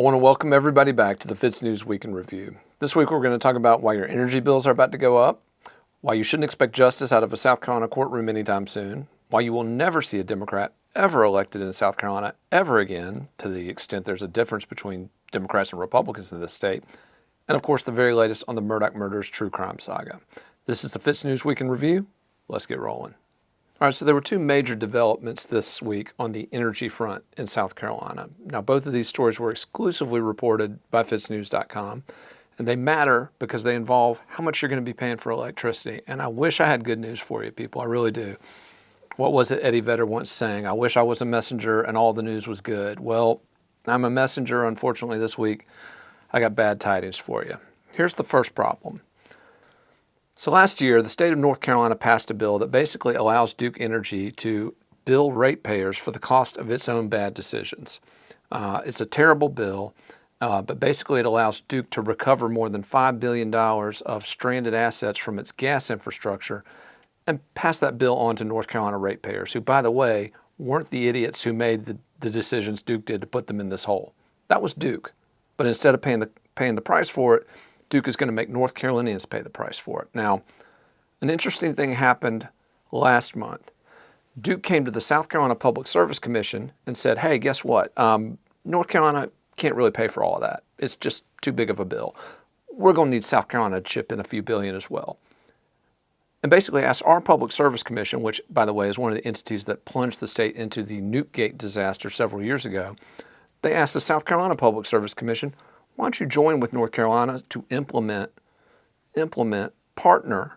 I want to welcome everybody back to the FITSNews Week in Review. This week we're going to talk about why your energy bills are about to go up, why you shouldn't expect justice out of a South Carolina courtroom anytime soon, why you will never see a Democrat ever elected in South Carolina ever again, to the extent there's a difference between Democrats and Republicans in this state, and of course the very latest on the Murdaugh Murders true crime saga. This is the FITSNews Week in Review. Let's get rolling. All right, so there were two major developments this week on the energy front in South Carolina. Now, both of these stories were exclusively reported by FITSNews.com, and they matter because they involve how much you're going to be paying for electricity. And I wish I had good news for you, people. I really do. What was it Eddie Vedder once saying? I wish I was a messenger and all the news was good. Well, I'm a messenger. Unfortunately, this week, I got bad tidings for you. Here's the first problem. So last year, the state of North Carolina passed a bill that basically allows Duke Energy to bill ratepayers for the cost of its own bad decisions. It's a terrible bill, but basically it allows Duke to recover more than $5 billion of stranded assets from its gas infrastructure and pass that bill on to North Carolina ratepayers, who, by the way, weren't the idiots who made the decisions Duke did to put them in this hole. That was Duke. But instead of paying the price for it, Duke is going to make North Carolinians pay the price for it. Now, an interesting thing happened last month. Duke came to the South Carolina Public Service Commission and said, hey, guess what? North Carolina can't really pay for all of that. It's just too big of a bill. We're going to need South Carolina to chip in a few billion as well. And basically asked our Public Service Commission, which, by the way, is one of the entities that plunged the state into the Nukegate disaster several years ago. They asked the South Carolina Public Service Commission, why don't you join with North Carolina to implement, partner,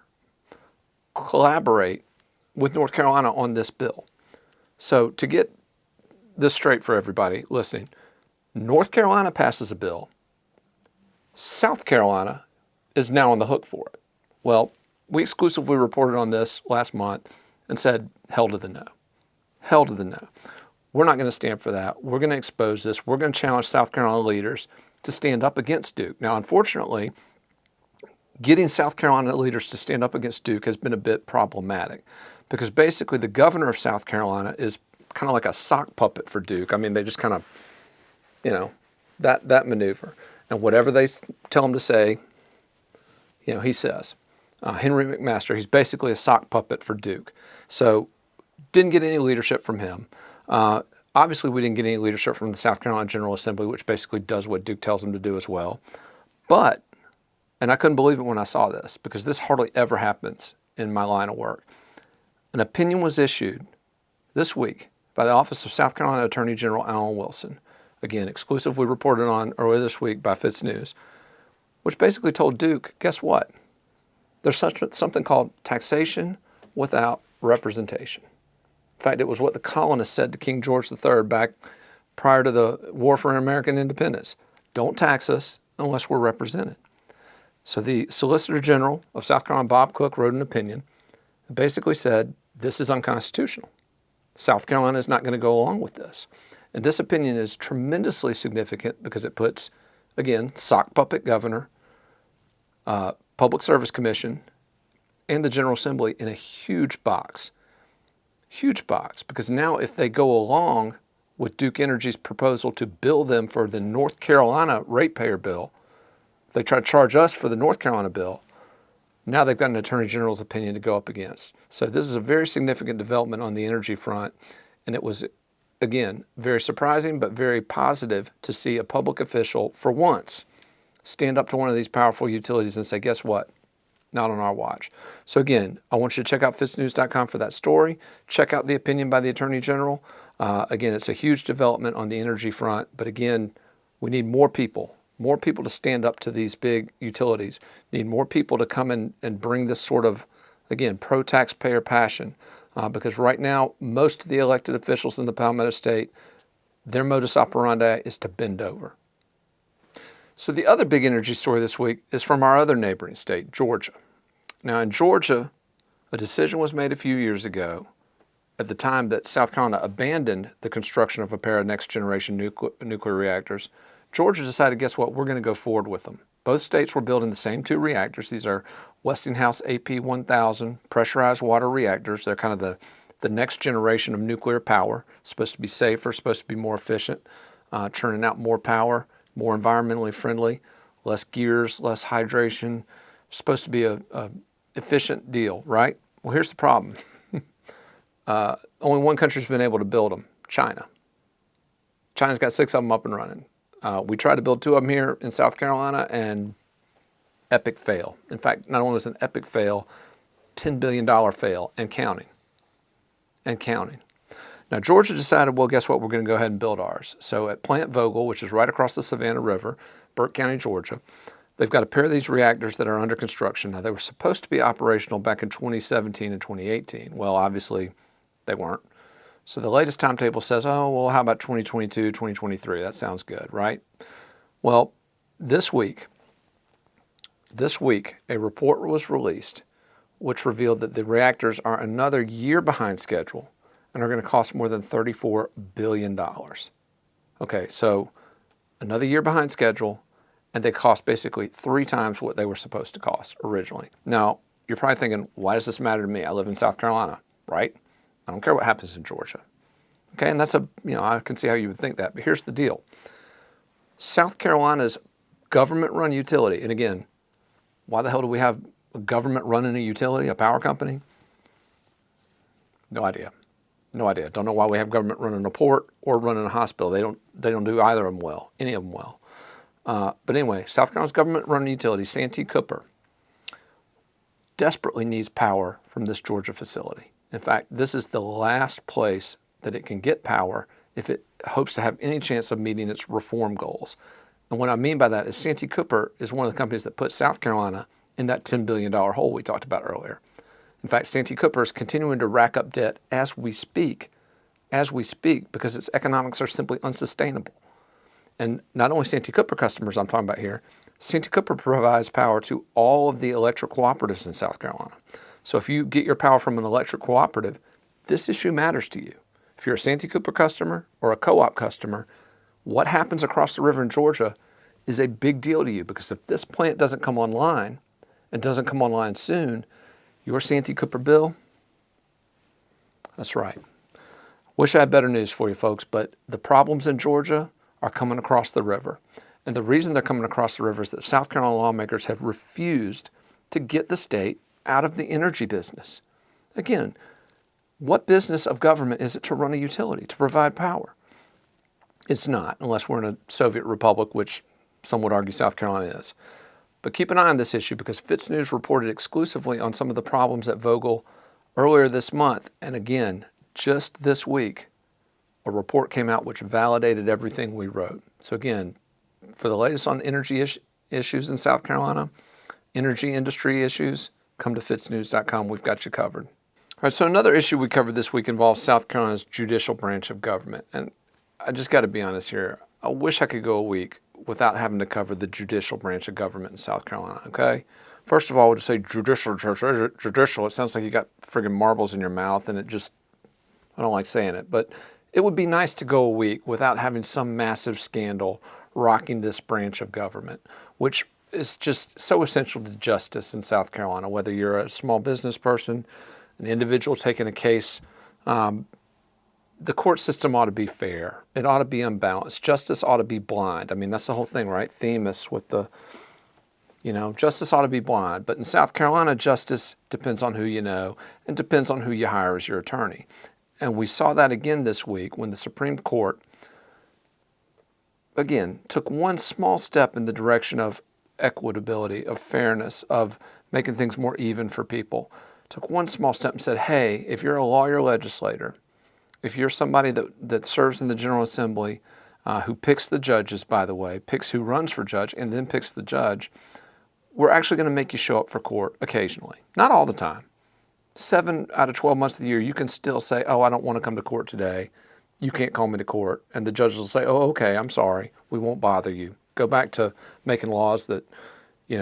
collaborate with North Carolina on this bill? So to get this straight for everybody listening, North Carolina passes a bill. South Carolina is now on the hook for it. Well, we exclusively reported on this last month and said, hell to the no. Hell to the no. We're not going to stand for that. We're going to expose this. We're going to challenge South Carolina leaders to stand up against Duke. Now, unfortunately, getting South Carolina leaders to stand up against Duke has been a bit problematic because basically the governor of South Carolina is kind of like a sock puppet for Duke. I mean, they just kind of, that maneuver. And whatever they tell him to say, he says. Henry McMaster, he's basically a sock puppet for Duke. So didn't get any leadership from him. Obviously, we didn't get any leadership from the South Carolina General Assembly, which basically does what Duke tells them to do as well. But, and I couldn't believe it when I saw this, because this hardly ever happens in my line of work. An opinion was issued this week by the Office of South Carolina Attorney General Alan Wilson, again, exclusively reported on earlier this week by FITSNews, which basically told Duke, guess what? There's something called taxation without representation. In fact, it was what the colonists said to King George III back prior to the War for American Independence. Don't tax us unless we're represented. So the Solicitor General of South Carolina, Bob Cook, wrote an opinion that basically said this is unconstitutional. South Carolina is not going to go along with this. And this opinion is tremendously significant because it puts, again, sock puppet governor, Public Service Commission, and the General Assembly in a huge box. Huge box, because now if they go along with Duke Energy's proposal to bill them for the North Carolina ratepayer bill, if they try to charge us for the North Carolina bill, now they've got an Attorney General's opinion to go up against. So this is a very significant development on the energy front, and it was, again, very surprising but very positive to see a public official, for once, stand up to one of these powerful utilities and say, guess what? Not on our watch. So again, I want you to check out FITSNews.com for that story. Check out the opinion by the Attorney General. Again, it's a huge development on the energy front, but again, we need more people to stand up to these big utilities. Need more people to come in and bring this sort of, again, pro-taxpayer passion, because right now, most of the elected officials in the Palmetto State, their modus operandi is to bend over. So the other big energy story this week is from our other neighboring state, Georgia. Now in Georgia, a decision was made a few years ago at the time that South Carolina abandoned the construction of a pair of next-generation nuclear reactors. Georgia decided, guess what, we're going to go forward with them. Both states were building the same two reactors. These are Westinghouse AP1000 pressurized water reactors. They're kind of the next generation of nuclear power. Supposed to be safer, supposed to be more efficient, churning out more power. more environmentally friendly, less gears, less hydration. Supposed to be a efficient deal, right? Well, here's the problem. Only one country's been able to build them, China. China's got 6 of them up and running. We tried to build 2 of them here in South Carolina, and epic fail. In fact, not only was it an epic fail, $10 billion fail and counting. And counting. Now, Georgia decided, well, guess what? We're going to go ahead and build ours. So at Plant Vogel, which is right across the Savannah River, Burke County, Georgia, they've got a pair of these reactors that are under construction. Now, they were supposed to be operational back in 2017 and 2018. Well, obviously, they weren't. So the latest timetable says, oh, well, how about 2022, 2023? That sounds good, right? Well, this week, a report was released which revealed that the reactors are another year behind schedule and are going to cost more than $34 billion. Okay, so another year behind schedule, and they cost basically 3 times what they were supposed to cost originally. Now, you're probably thinking, why does this matter to me? I live in South Carolina, right? I don't care what happens in Georgia. Okay, and that's I can see how you would think that, but here's the deal. South Carolina's government-run utility, and again, why the hell do we have a government running a utility, a power company? No idea. No idea. Don't know why we have government running a port or running a hospital. They don't do either of them well, any of them well. But anyway, South Carolina's government-run utility, Santee Cooper, desperately needs power from this Georgia facility. In fact, this is the last place that it can get power if it hopes to have any chance of meeting its reform goals. And what I mean by that is Santee Cooper is one of the companies that put South Carolina in that $10 billion hole we talked about earlier. In fact, Santee Cooper is continuing to rack up debt as we speak, because its economics are simply unsustainable. And not only Santee Cooper customers I'm talking about here, Santee Cooper provides power to all of the electric cooperatives in South Carolina. So if you get your power from an electric cooperative, this issue matters to you. If you're a Santee Cooper customer or a co-op customer, what happens across the river in Georgia is a big deal to you, because if this plant doesn't come online, and doesn't come online soon, your Santee Cooper bill, that's right. Wish I had better news for you folks, but the problems in Georgia are coming across the river. And the reason they're coming across the river is that South Carolina lawmakers have refused to get the state out of the energy business. Again, what business of government is it to run a utility, to provide power? It's not, unless we're in a Soviet republic, which some would argue South Carolina is. But keep an eye on this issue, because FITSNews reported exclusively on some of the problems at Vogel earlier this month. And again, just this week, a report came out which validated everything we wrote. So again, for the latest on energy issues in South Carolina, energy industry issues, come to FITSNews.com. We've got you covered. All right, so another issue we covered this week involves South Carolina's judicial branch of government. And I just got to be honest here. I wish I could go a week without having to cover the judicial branch of government in South Carolina, okay? First of all, I would say judicial. It sounds like you got friggin' marbles in your mouth, and I don't like saying it, but it would be nice to go a week without having some massive scandal rocking this branch of government, which is just so essential to justice in South Carolina, whether you're a small business person, an individual taking a case. The court system ought to be fair. It ought to be unbalanced. Justice ought to be blind. I mean, that's the whole thing, right? Themis with the, justice ought to be blind. But in South Carolina, justice depends on who you know and depends on who you hire as your attorney. And we saw that again this week when the Supreme Court, again, took one small step in the direction of equitability, of fairness, of making things more even for people. Took one small step and said, hey, if you're a lawyer legislator, if you're somebody that serves in the General Assembly, who picks the judges, by the way, picks who runs for judge, and then picks the judge, we're actually going to make you show up for court occasionally. Not all the time. 7 out of 12 months of the year, you can still say, oh, I don't want to come to court today. You can't call me to court. And the judges will say, oh, okay, I'm sorry. We won't bother you. Go back to making laws that,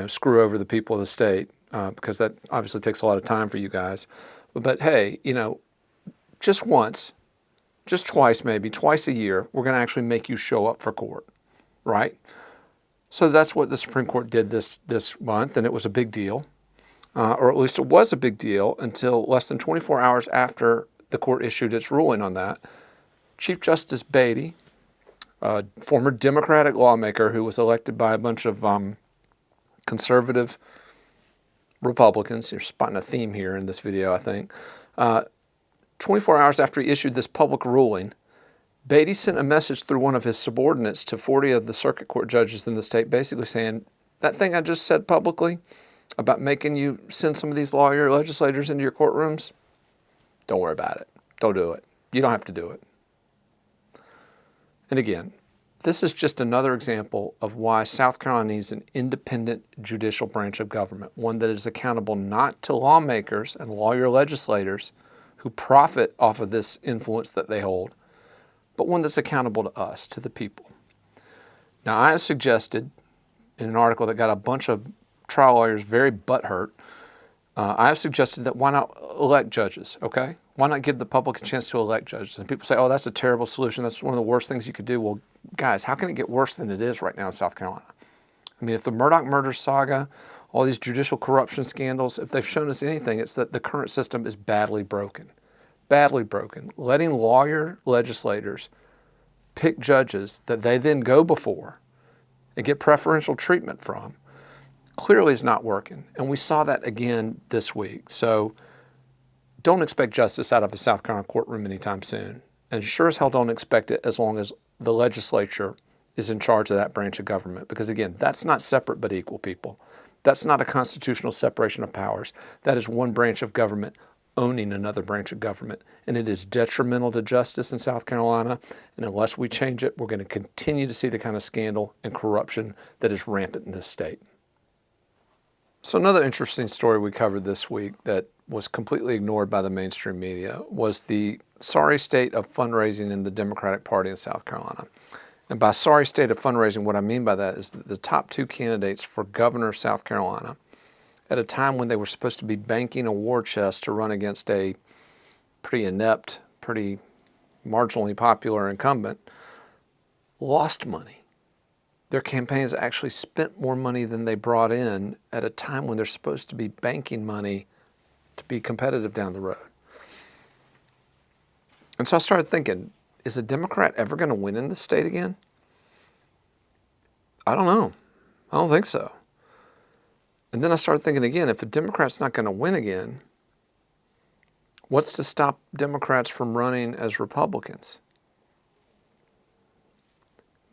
screw over the people of the state, because that obviously takes a lot of time for you guys. But hey, just once, just twice maybe, twice a year, we're going to actually make you show up for court, right? So that's what the Supreme Court did this month, and it was a big deal, or at least it was a big deal until less than 24 hours after the court issued its ruling on that. Chief Justice Beatty a former Democratic lawmaker who was elected by a bunch of conservative Republicans. You're spotting a theme here in this video, I think. 24 hours after he issued this public ruling, Beatty sent a message through one of his subordinates to 40 of the circuit court judges in the state, basically saying, that thing I just said publicly about making you send some of these legislators into your courtrooms, don't worry about it. Don't do it. You don't have to do it. And again, this is just another example of why South Carolina needs an independent judicial branch of government, one that is accountable not to lawmakers and legislators who profit off of this influence that they hold, but one that's accountable to us, to the people. Now, I have suggested in an article that got a bunch of trial lawyers very butthurt, I have suggested that why not elect judges, okay? Why not give the public a chance to elect judges? And people say, oh, that's a terrible solution. That's one of the worst things you could do. Well, guys, how can it get worse than it is right now in South Carolina? I mean, if the Murdaugh Murders saga, all these judicial corruption scandals, if they've shown us anything, it's that the current system is badly broken. Badly broken. Letting legislators pick judges that they then go before and get preferential treatment from clearly is not working. And we saw that again this week. So don't expect justice out of a South Carolina courtroom anytime soon. And sure as hell don't expect it as long as the legislature is in charge of that branch of government. Because again, that's not separate but equal, people. That's not a constitutional separation of powers. That is one branch of government owning another branch of government. And it is detrimental to justice in South Carolina. And unless we change it, we're going to continue to see the kind of scandal and corruption that is rampant in this state. So another interesting story we covered this week that was completely ignored by the mainstream media was the sorry state of fundraising in the Democratic Party in South Carolina. And by sorry state of fundraising, what I mean by that is that the top two candidates for governor of South Carolina, at a time when they were supposed to be banking a war chest to run against a pretty inept, pretty marginally popular incumbent, lost money. Their campaigns actually spent more money than they brought in at a time when they're supposed to be banking money to be competitive down the road. And so I started thinking, is a Democrat ever going to win in this state again? I don't know. I don't think so. And then I started thinking again, if a Democrat's not going to win again, what's to stop Democrats from running as Republicans?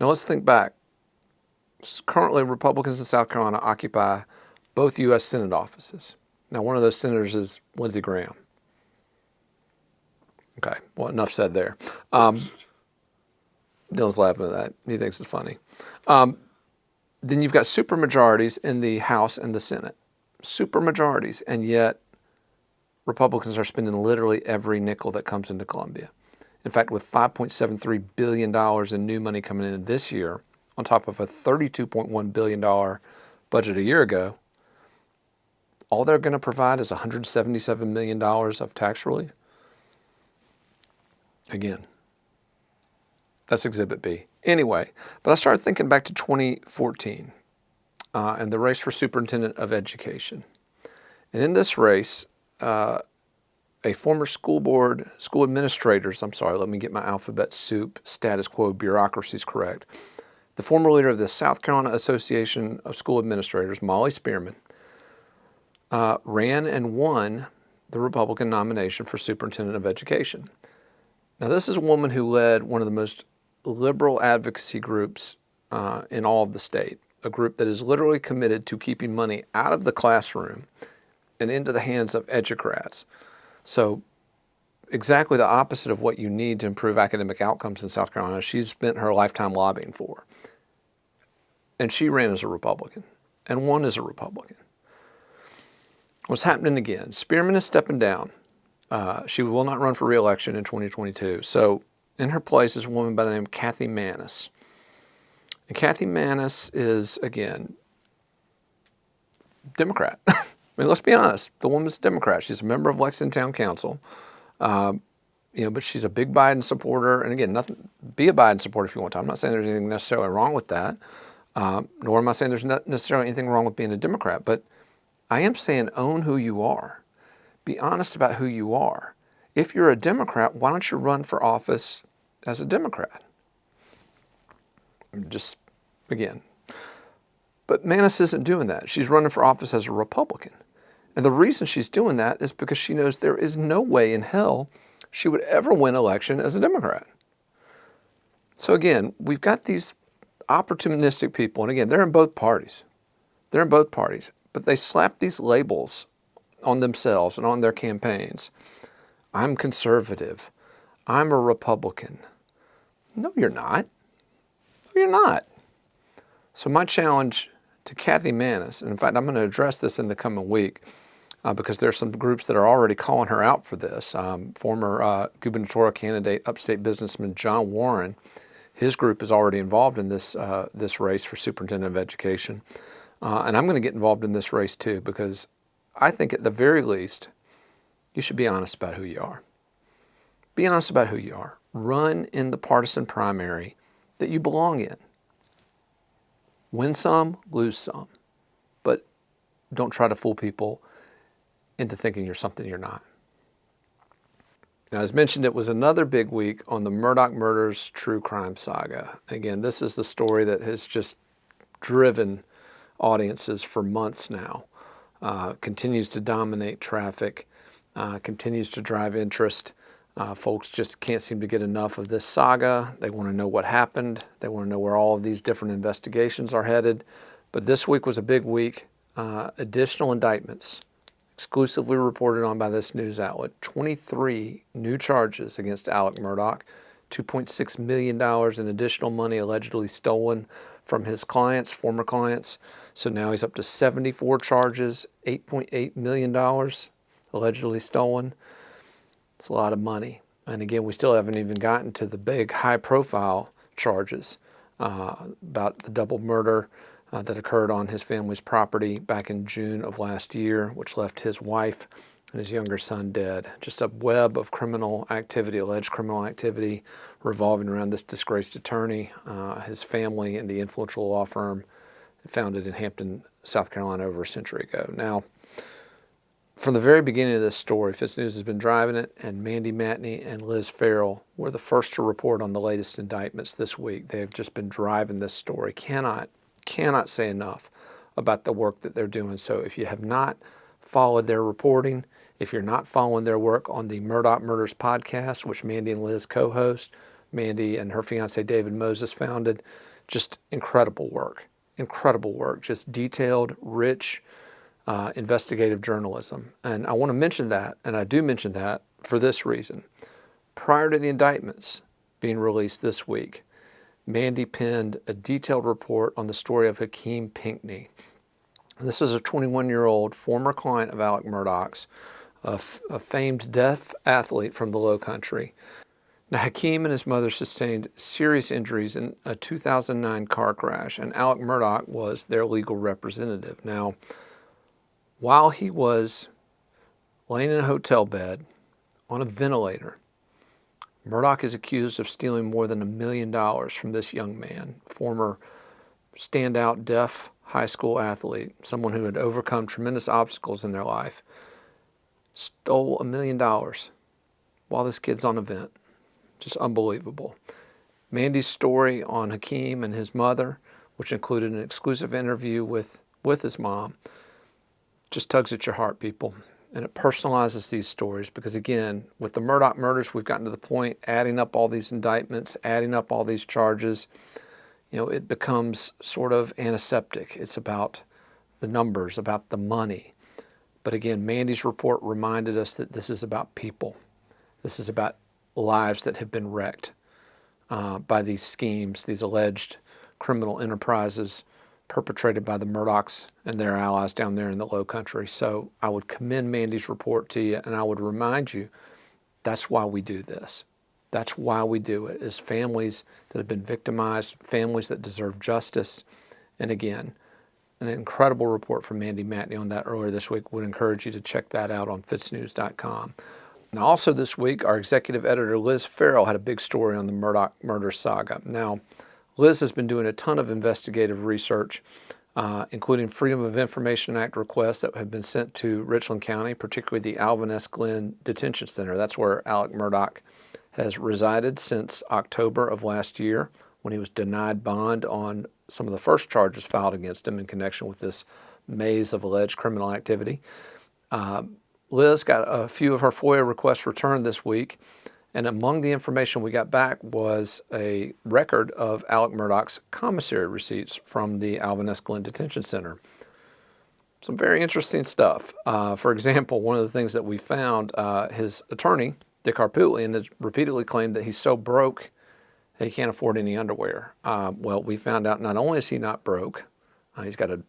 Now let's think back. Currently, Republicans in South Carolina occupy both U.S. Senate offices. Now, one of those senators is Lindsey Graham. Okay, well, enough said there. Dylan's laughing at that. He thinks it's funny. Then you've got supermajorities in the House and the Senate. Supermajorities, and yet Republicans are spending literally every nickel that comes into Columbia. In fact, with $5.73 billion in new money coming in this year, on top of a $32.1 billion budget a year ago, all they're going to provide is $177 million of tax relief. Again, that's Exhibit B. Anyway, but I started thinking back to 2014 and the race for superintendent of education. And in this race, a former school administrators, let me get my alphabet soup status quo bureaucracies correct. The former leader of the South Carolina Association of School Administrators, Molly Spearman, ran and won the Republican nomination for superintendent of education. Now, this is a woman who led one of the most liberal advocacy groups in all of the state, a group that is literally committed to keeping money out of the classroom and into the hands of educrats. So exactly the opposite of what you need to improve academic outcomes in South Carolina, she's spent her lifetime lobbying for. And she ran as a Republican and won as a Republican. What's happening again? Spearman is stepping down. She will not run for re-election in 2022. So in her place is a woman by the name of Kathy Manis. And Kathy Manis is, again, Democrat. I mean, let's be honest. The woman's a Democrat. She's a member of Lexington Town Council. But she's a big Biden supporter. And again, be a Biden supporter if you want to. I'm not saying there's anything necessarily wrong with that. Nor am I saying there's not necessarily anything wrong with being a Democrat. But I am saying own who you are. Be honest about who you are. If you're a Democrat, why don't you run for office as a Democrat? Just, again. But Maness isn't doing that. She's running for office as a Republican. And the reason she's doing that is because she knows there is no way in hell she would ever win election as a Democrat. So again, we've got these opportunistic people, and again, they're in both parties. They're in both parties, but they slap these labels on themselves and on their campaigns. I'm conservative. I'm a Republican. No, you're not. No, you're not. So my challenge to Kathy Maness, and in fact, I'm going to address this in the coming week because there's some groups that are already calling her out for this. Former gubernatorial candidate, upstate businessman John Warren, his group is already involved in this race for superintendent of education. And I'm going to get involved in this race too, because I think at the very least, you should be honest about who you are. Be honest about who you are. Run in the partisan primary that you belong in. Win some, lose some. But don't try to fool people into thinking you're something you're not. Now, as mentioned, it was another big week on the Murdaugh Murders true crime saga. Again, this is the story that has just driven audiences for months now. Continues to dominate traffic, continues to drive interest. Folks just can't seem to get enough of this saga. They want to know what happened. They want to know where all of these different investigations are headed. But this week was a big week. Additional indictments exclusively reported on by this news outlet. 23 new charges against Alec Murdaugh. $2.6 million in additional money allegedly stolen from his clients, former clients. So now he's up to 74 charges, $8.8 million allegedly stolen. It's a lot of money. And again, we still haven't even gotten to the big high-profile charges about the double murder that occurred on his family's property back in June of last year, which left his wife and his younger son dead. Just a web of criminal activity, alleged criminal activity, revolving around this disgraced attorney, his family, and the influential law firm founded in Hampton, South Carolina over a century ago. Now, from the very beginning of this story, FITSNews has been driving it, and Mandy Matney and Liz Farrell were the first to report on the latest indictments this week. They have just been driving this story. Cannot say enough about the work that they're doing. So if you have not followed their reporting, if you're not following their work on the Murdaugh Murders podcast, which Mandy and Liz co-host, Mandy and her fiance David Moses founded, just incredible work, just detailed, rich, investigative journalism. And I want to mention that, and I do mention that for this reason. Prior to the indictments being released this week, Mandy penned a detailed report on the story of Hakeem Pinkney. This is a 21-year-old former client of Alec Murdaugh's, a famed deaf athlete from the Low Country. Now, Hakeem and his mother sustained serious injuries in a 2009 car crash, and Alec Murdaugh was their legal representative. Now, while he was laying in a hotel bed on a ventilator, Murdaugh is accused of stealing more than $1 million from this young man, former standout deaf high school athlete, someone who had overcome tremendous obstacles in their life, stole $1 million while this kid's on a vent. Just unbelievable. Mandy's story on Hakeem and his mother, which included an exclusive interview with his mom, just tugs at your heart, people. And it personalizes these stories because, again, with the Murdaugh murders, we've gotten to the point, adding up all these indictments, adding up all these charges, it becomes sort of antiseptic. It's about the numbers, about the money. But again, Mandy's report reminded us that this is about people. This is about lives that have been wrecked by these schemes, these alleged criminal enterprises perpetrated by the Murdaughs and their allies down there in the Low Country. So I would commend Mandy's report to you, and I would remind you that's why we do this. That's why we do it, is families that have been victimized, families that deserve justice. And again, an incredible report from Mandy Matney on that earlier this week. Would encourage you to check that out on FITSNews.com. Now, also this week, our executive editor, Liz Farrell, had a big story on the Murdaugh Murders saga. Now, Liz has been doing a ton of investigative research, including Freedom of Information Act requests that have been sent to Richland County, particularly the Alvin S. Glenn Detention Center. That's where Alec Murdaugh has resided since October of last year, when he was denied bond on some of the first charges filed against him in connection with this maze of alleged criminal activity. Liz got a few of her FOIA requests returned this week, and among the information we got back was a record of Alec Murdaugh's commissary receipts from the Alvin S. Glenn Detention Center. Some very interesting stuff. For example, one of the things that we found, his attorney, Dick Harpootlian, has repeatedly claimed that he's so broke that he can't afford any underwear. Well, we found out not only is he not broke, he's got a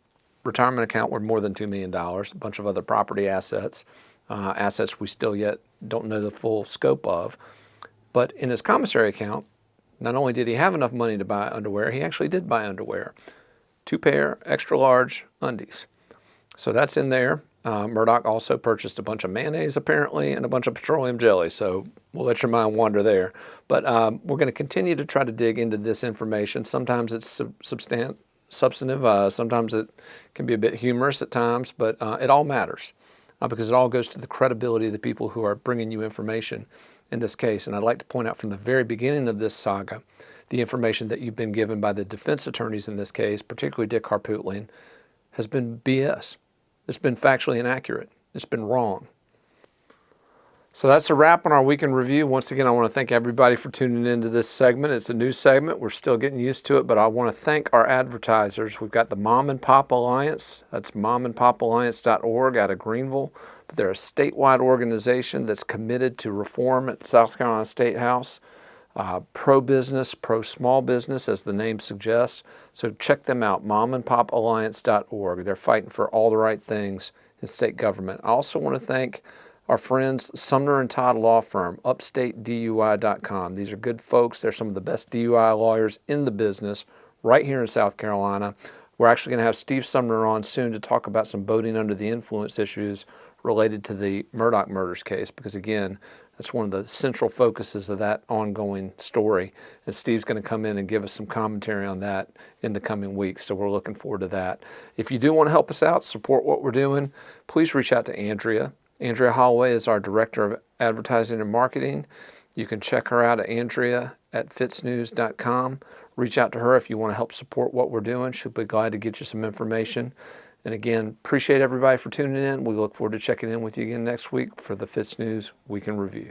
retirement account worth more than $2 million, a bunch of other property assets, assets we still yet don't know the full scope of. But in his commissary account, not only did he have enough money to buy underwear, he actually did buy underwear. 2 pair extra large undies. So that's in there. Murdaugh also purchased a bunch of mayonnaise, apparently, and a bunch of petroleum jelly. So we'll let your mind wander there. But we're going to continue to try to dig into this information. Sometimes it's substantive. Sometimes it can be a bit humorous at times, but it all matters because it all goes to the credibility of the people who are bringing you information in this case. And I'd like to point out from the very beginning of this saga, the information that you've been given by the defense attorneys in this case, particularly Dick Harpootlian, has been BS. It's been factually inaccurate. It's been wrong. So that's a wrap on our weekend review. Once again, I want to thank everybody for tuning into this segment. It's a new segment. We're still getting used to it, but I want to thank our advertisers. We've got the Mom and Pop Alliance. That's momandpopalliance.org out of Greenville. But they're a statewide organization that's committed to reform at South Carolina State House. Pro-business, pro-small business, as the name suggests. So check them out, momandpopalliance.org. They're fighting for all the right things in state government. I also want to thank our friends, Sumner and Todd Law Firm, upstatedui.com. These are good folks. They're some of the best DUI lawyers in the business right here in South Carolina. We're actually going to have Steve Sumner on soon to talk about some boating under the influence issues related to the Murdaugh Murders case, because again, that's one of the central focuses of that ongoing story. And Steve's going to come in and give us some commentary on that in the coming weeks. So we're looking forward to that. If you do want to help us out, support what we're doing, please reach out to Andrea. Andrea Holloway is our Director of Advertising and Marketing. You can check her out at andrea@FITSNews.com. Reach out to her if you want to help support what we're doing. She'll be glad to get you some information. And again, appreciate everybody for tuning in. We look forward to checking in with you again next week for the FITS News Weekend Review.